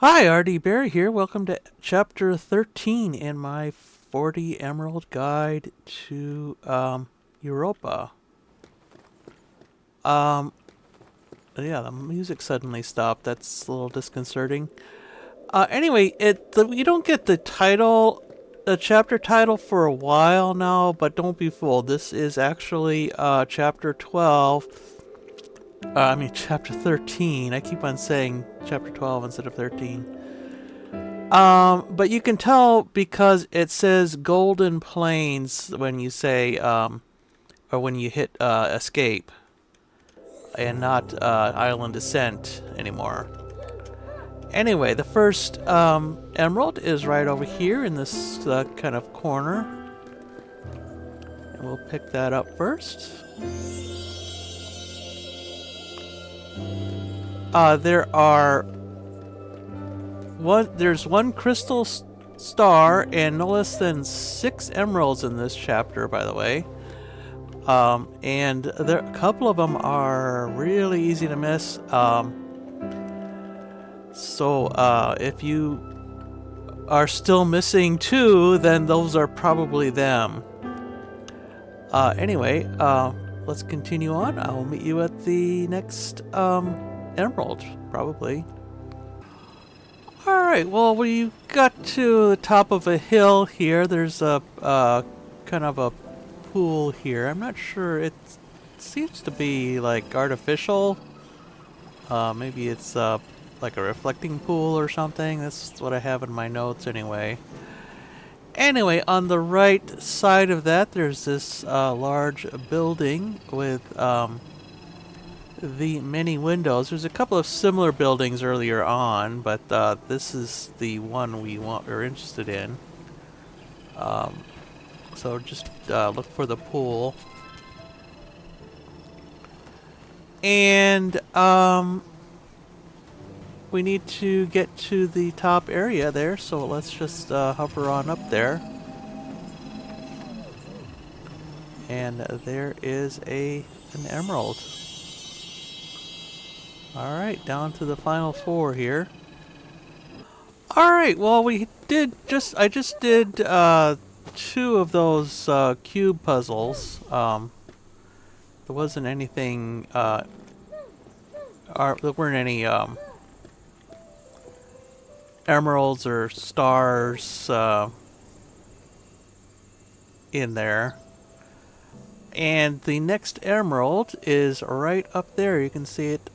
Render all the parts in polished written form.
Hi, RD Bear here. Welcome to chapter 13 in my 40 Emerald Guide to Europa. Um, yeah, the music suddenly stopped. That's a little disconcerting. Anyway, you don't get the chapter title for a while now, but don't be fooled. This is actually chapter 12. I mean, chapter 13. I keep on saying chapter 12 instead of 13. But you can tell because it says Golden Plains when you say, or when you hit escape, and not Island Descent anymore. Anyway, the first emerald is right over here in this kind of corner. And we'll pick that up first. There's one crystal star and no less than 6 emeralds in this chapter, by the way. And a couple of them are really easy to miss. So if you are still missing 2, then those are probably them. Anyway, let's continue on. I'll meet you at the next emerald, probably. Alright, well, we got to the top of a hill here. There's a kind of a pool here. I'm not sure. It seems to be like artificial. Maybe it's like a reflecting pool or something. That's what I have in my notes anyway. Anyway, on the right side of that, there's this large building with the many windows. There's a couple of similar buildings earlier on, but this is the one we're interested in. So just look for the pool. And we need to get to the top area there, so let's just hover on up there. And there is an emerald. Alright, down to the final 4 here. Alright, well I just did 2 of those cube puzzles. There wasn't anything there weren't any emeralds or stars in there. And the next emerald is right up there. You can see it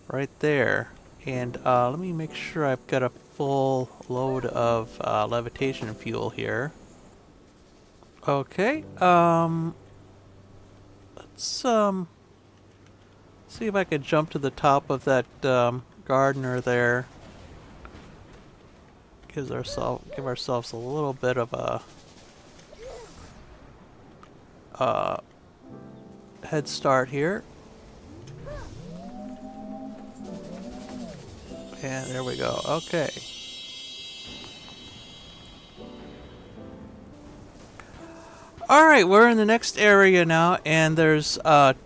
right there. And let me make sure I've got a full load of levitation fuel here. Okay, let's see if I can jump to the top of that gardener there. Give ourselves a little bit of a head start here. And there we go. Okay. Alright, we're in the next area now, and there's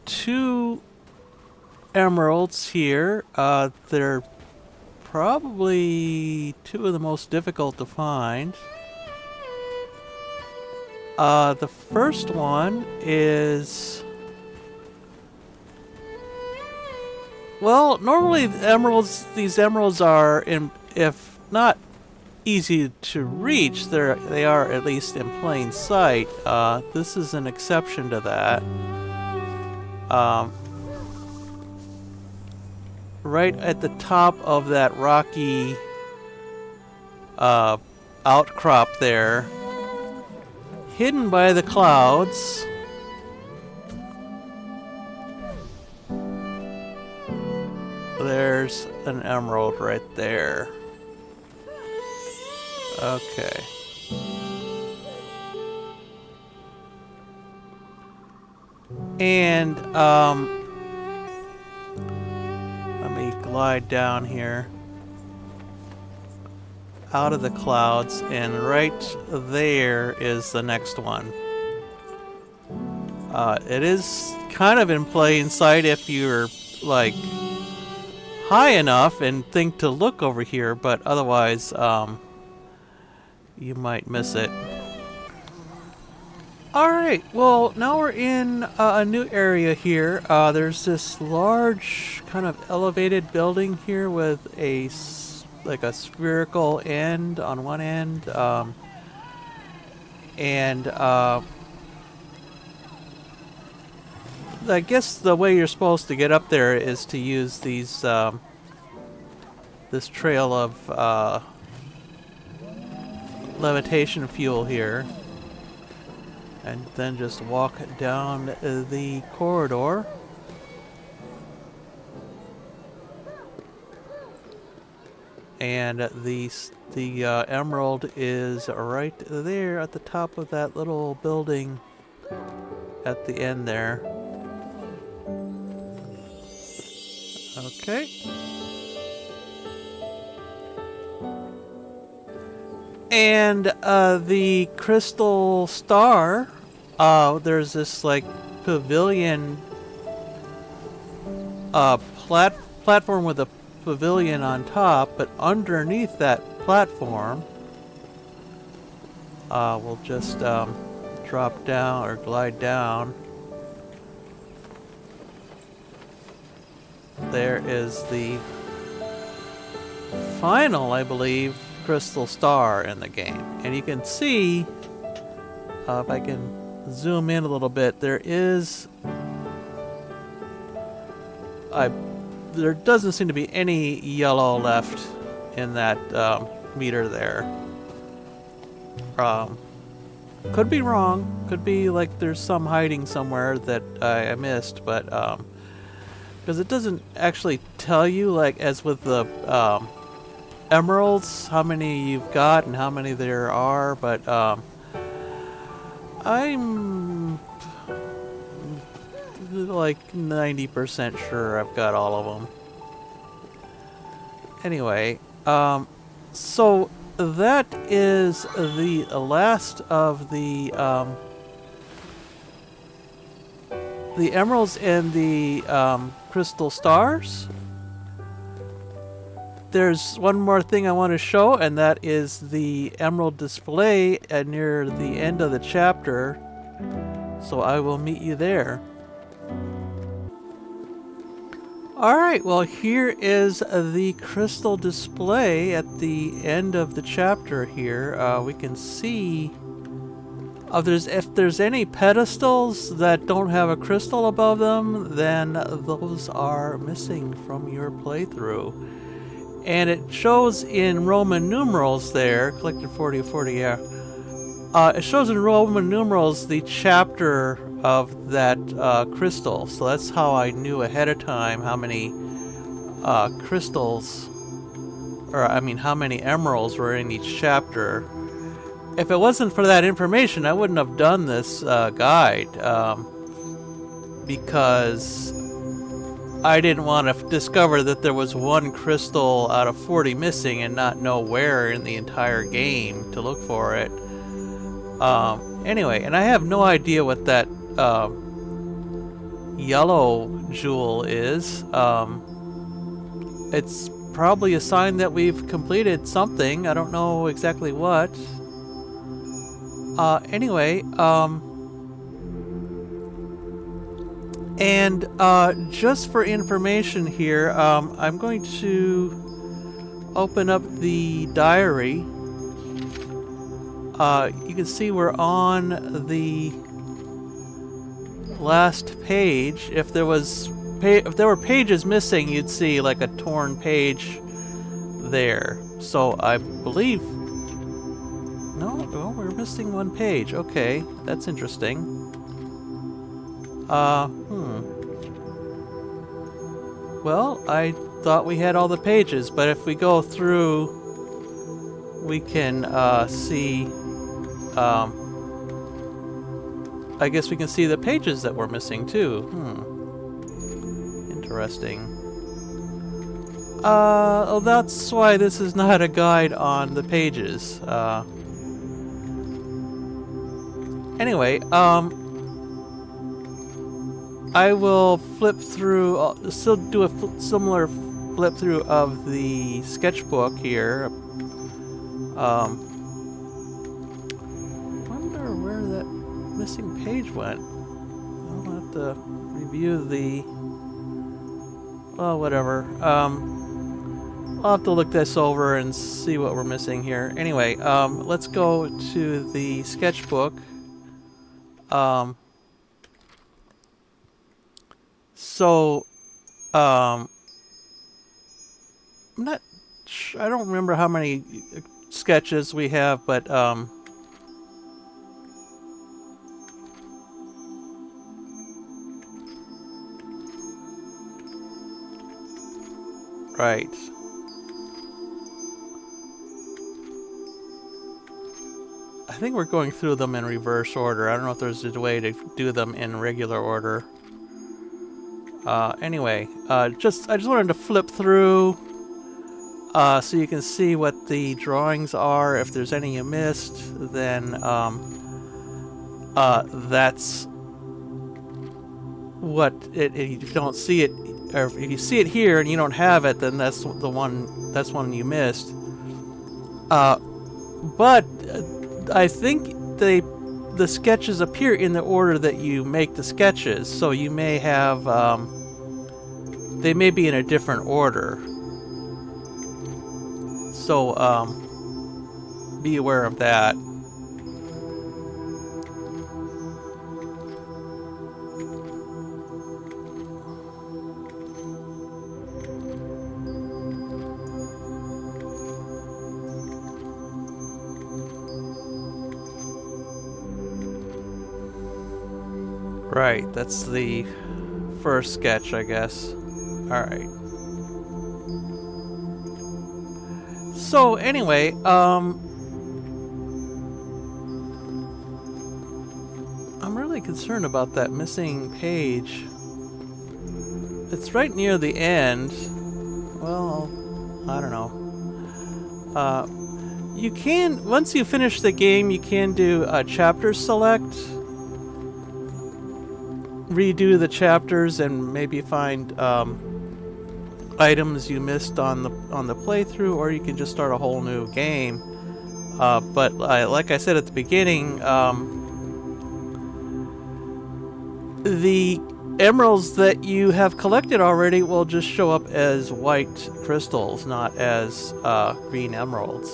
2 emeralds here. They're probably 2 of the most difficult to find. The first one is... Well, normally these emeralds are, if not easy to reach, they are at least in plain sight. This is an exception to that. Right at the top of that rocky outcrop there, hidden by the clouds, there's an emerald right there. Okay. And let me glide down here out of the clouds, and right there is the next one. It is kind of in plain sight if you're like high enough and think to look over here, but otherwise, you might miss it. Alright, well, now we're in a new area here. There's this large kind of elevated building here with like a spherical end on one end. And I guess the way you're supposed to get up there is to use these, this trail of levitation fuel here. And then just walk down the corridor. And the emerald is right there at the top of that little building at the end there. Okay. And the crystal star, there's this like pavilion, platform with a pavilion on top, but underneath that platform, we'll just drop down or glide down. There is the final, I believe, crystal star in the game. And you can see, if I can zoom in a little bit, there doesn't seem to be any yellow left in that meter there. Could be wrong. Could be like there's some hiding somewhere that I missed, but because it doesn't actually tell you, like as with the emeralds, how many you've got and how many there are, but I'm like 90% sure I've got all of them. Anyway, so that is the last of the emeralds and the crystal stars. There's one more thing I want to show, and that is the emerald display near the end of the chapter. So I will meet you there. Alright, well here is the crystal display at the end of the chapter here. We can see if there's any pedestals that don't have a crystal above them, then those are missing from your playthrough. And it shows in Roman numerals there, collected 40 of 40, yeah. It shows in Roman numerals the chapter of that crystal. So that's how I knew ahead of time how many crystals, or I mean how many emeralds were in each chapter. If it wasn't for that information, I wouldn't have done this guide, because I didn't want to discover that there was one crystal out of 40 missing and not know where in the entire game to look for it. Anyway, and I have no idea what that yellow jewel is. It's probably a sign that we've completed something. I don't know exactly what. Anyway, and just for information here, I'm going to open up the diary. You can see we're on the last page. If there were pages missing, you'd see like a torn page there. So I believe no, we're missing one page. Okay, that's interesting. Well, I thought we had all the pages, but if we go through, we can see. I guess we can see the pages that we're missing too. Interesting. Oh, that's why this is not a guide on the pages. Anyway, I will flip through, still do a similar flip through of the sketchbook here. Wonder where that missing page went. I'll have to review the... well, whatever. I'll have to look this over and see what we're missing here. Anyway, let's go to the sketchbook. I'm not sure, I don't remember how many sketches we have, but right. I think we're going through them in reverse order. I don't know if there's a way to do them in regular order. Anyway, I just wanted to flip through so you can see what the drawings are. If there's any you missed, then that's what it. If you don't see it, or if you see it here and you don't have it, then that's the one. That's one you missed. But I think the sketches appear in the order that you make the sketches, so you may have they may be in a different order. So be aware of that. Right, that's the first sketch, I guess. Alright. So, anyway, I'm really concerned about that missing page. It's right near the end. Well, I don't know. You can, once you finish the game, you can do a chapter select. Redo the chapters and maybe find items you missed on the playthrough, or you can just start a whole new game. But like I said at the beginning, the emeralds that you have collected already will just show up as white crystals, not as green emeralds.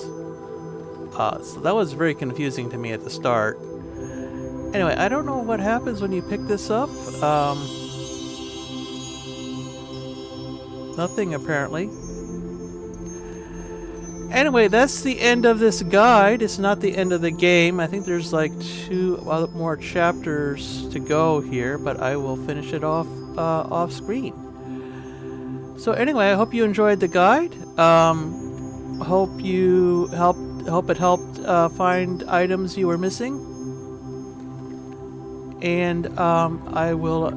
So that was very confusing to me at the start. Anyway, I don't know what happens when you pick this up. Nothing, apparently. Anyway, that's the end of this guide. It's not the end of the game. I think there's like 2 more chapters to go here, but I will finish it off off screen. So anyway, I hope you enjoyed the guide. Hope it helped find items you were missing. And I will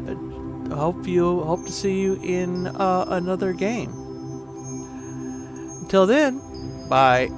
hope to see you in another game. Until then, bye.